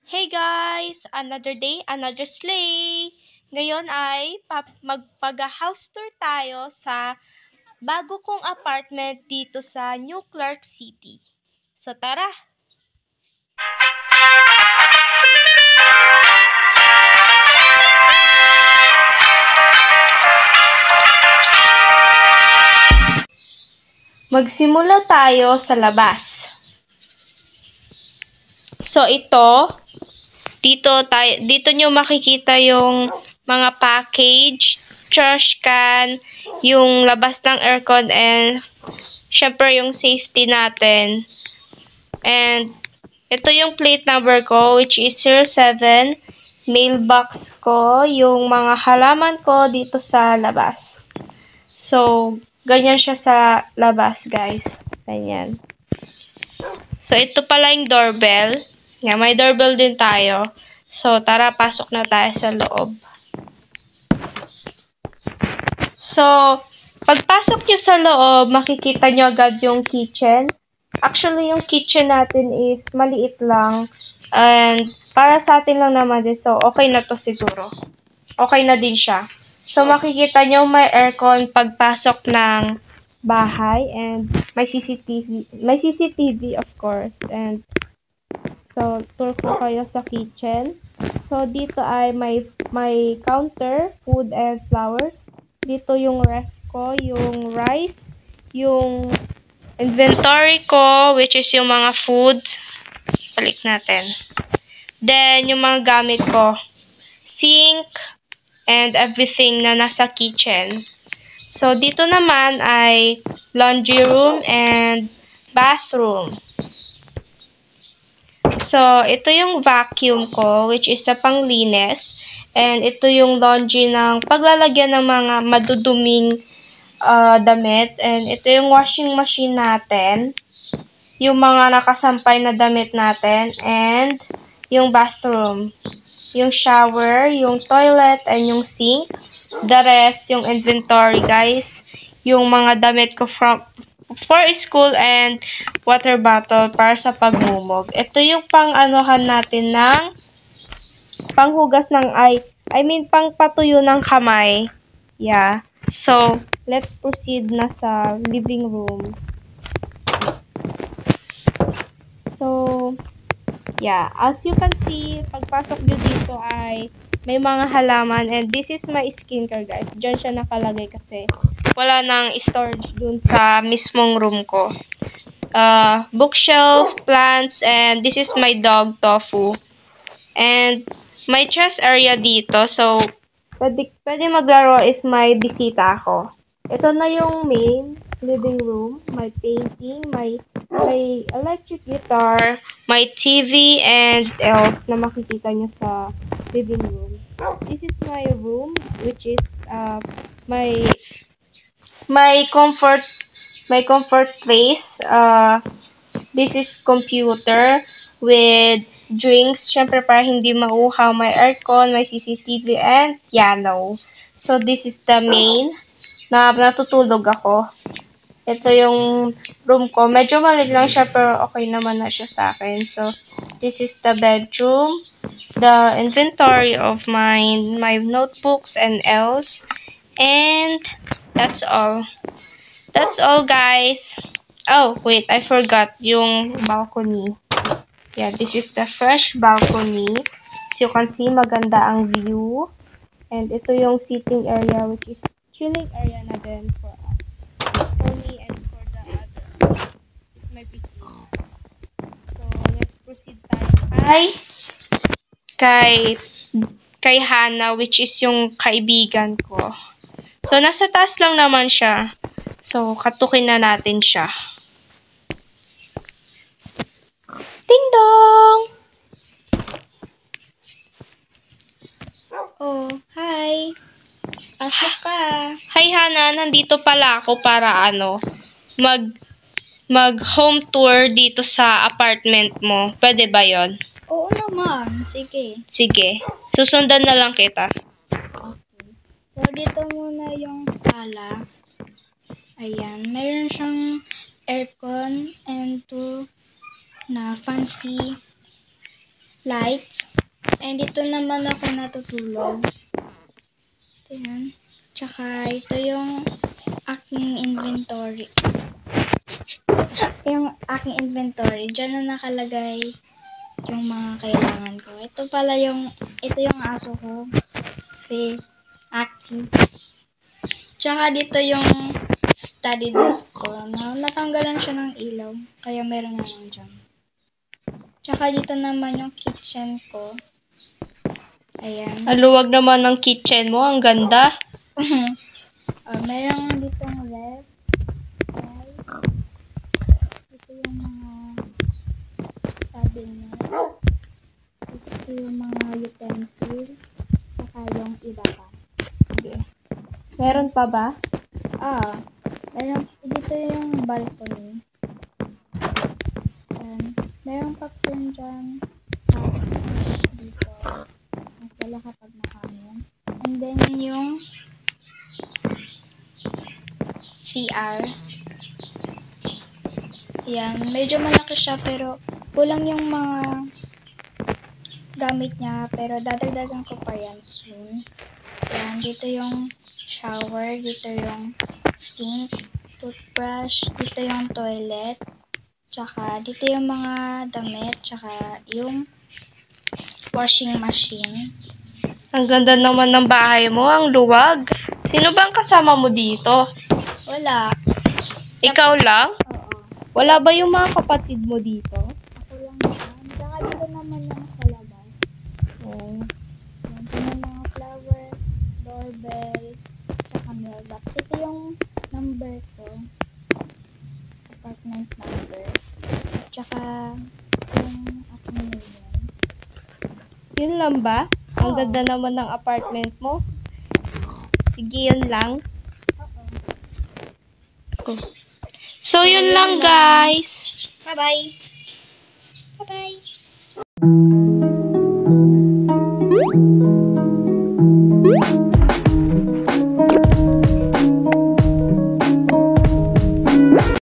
Hey guys! Another day, another sleigh! Ngayon ay magpag-house tour tayo sa bago kong apartment dito sa New Clark City. So tara! Magsimula tayo sa labas. So dito nyo makikita yung mga package, trash can, yung labas ng aircon, and syempre yung safety natin. And ito yung plate number ko, which is 07. Mailbox ko, yung mga halaman ko dito sa labas. So, ganyan siya sa labas, guys. Ganyan. So, ito pala yung doorbell. Yeah, may doorbell din tayo. So, tara, pasok na tayo sa loob. So, pagpasok nyo sa loob, makikita nyo agad yung kitchen. Actually, yung kitchen natin is maliit lang. And para sa atin lang naman din. So, okay na to siguro. Okay na din siya. So, makikita nyo may aircon pagpasok ng bahay. And may CCTV. May CCTV, of course. And so, tour ko kayo sa kitchen. So, dito ay may counter, food and flowers. Dito yung ref ko, yung rice, yung inventory ko, which is yung mga food. Balik natin. Then, yung mga gamit ko. Sink, and everything na nasa kitchen. So, dito naman ay laundry room and bathroom. So, ito yung vacuum ko, which is na panglinis. And ito yung laundry ng paglalagyan ng mga maduduming damit. And ito yung washing machine natin. Yung mga nakasampay na damit natin. And yung bathroom. Yung shower, yung toilet, and yung sink. The rest, yung inventory, guys. Yung mga damit ko for school and water bottle para sa pagmumog. Ito yung pang-anohan natin ng panghugas ng pangpatuyo ng kamay. Yeah. So, let's proceed na sa living room. So, yeah. As you can see, pagpasok nyo dito ay may mga halaman, and this is my skincare, guys. Diyan siya nakalagay kasi wala nang storage dun sa mismong room ko. Bookshelf, plants, and this is my dog, Tofu. And may chest area dito, so pwede maglaro if may bisita ako. Ito na yung main living room. May painting, may electric guitar, may TV, and else na makikita nyo sa living room. This is my room, which is my comfort place. This is computer with drinks. Syempre para hindi mauhaw. May aircon, may CCTV, and piano. So, this is the main na natutulog ako. Ito yung room ko. Medyo maliit lang siya pero okay naman na siya sa akin. So, this is the bedroom. The inventory of my notebooks and else. And that's all. That's all, guys. Oh, wait. I forgot yung balcony. Yeah, this is the fresh balcony. As you can see, maganda ang view. And ito yung sitting area, which is chilling area na din for us. For me and for the others. It's my piscina. So, let's proceed tayo kay Hana, which is yung kaibigan ko. So, nasa taas lang naman siya. So, katukin na natin siya. Ding dong! Oh, hi! Pasok ka. Hi, Hana. Nandito pala ako para mag-home tour dito sa apartment mo. Pwede ba yon? Oo naman. Sige. Sige. Susundan na lang kita. Okay. So, dito muna yung sala. Ayan. Mayroon siyang aircon and two na fancy lights. And dito naman ako natutulog. Ito yan. Tsaka ito yung aking inventory. Yung aking inventory. Diyan na nakalagay yung mga kailangan ko. Ito yung aso ko. Si Aki. Tsaka dito yung study desk ko. Natanggalan siya ng ilaw. Kaya meron na lang dyan. Tsaka dito naman yung kitchen ko. Ayan. Ang luwag naman ng kitchen mo. Ang ganda. Meron ditong ref. Ito yung mga cabinet. Ito yung mga utensil. Saka yung iba pa. Okay. Meron pa ba? Meron dito yung balcony. Meron pa din dyan. Dito. Wala kapag mahangin. And then yung CR. Yan. Medyo malaki siya pero kulang yung mga gamit niya. Pero dadagdagan ko pa yan soon. Yan. Dito yung shower. Dito yung sink. Toothbrush. Dito yung toilet. Tsaka dito yung mga damit. Tsaka yung washing machine. Ang ganda naman ng bahay mo. Ang luwag. Sino ba ang kasama mo dito? Wala. Ikaw lang? Oo. Wala ba yung mga kapatid mo dito? Ako lang yan. Tsaka dito naman yung sa labas. Oh. Dito yung mga flower, doorbell, tsaka mailbox. Ito yung number ko. Apartment number. Tsaka yung aking name. Yun lang ba? Ang Oo. ganda naman ng apartment mo. Sige, yun lang. Oo. So, yun lang, guys. Bye-bye. Bye-bye.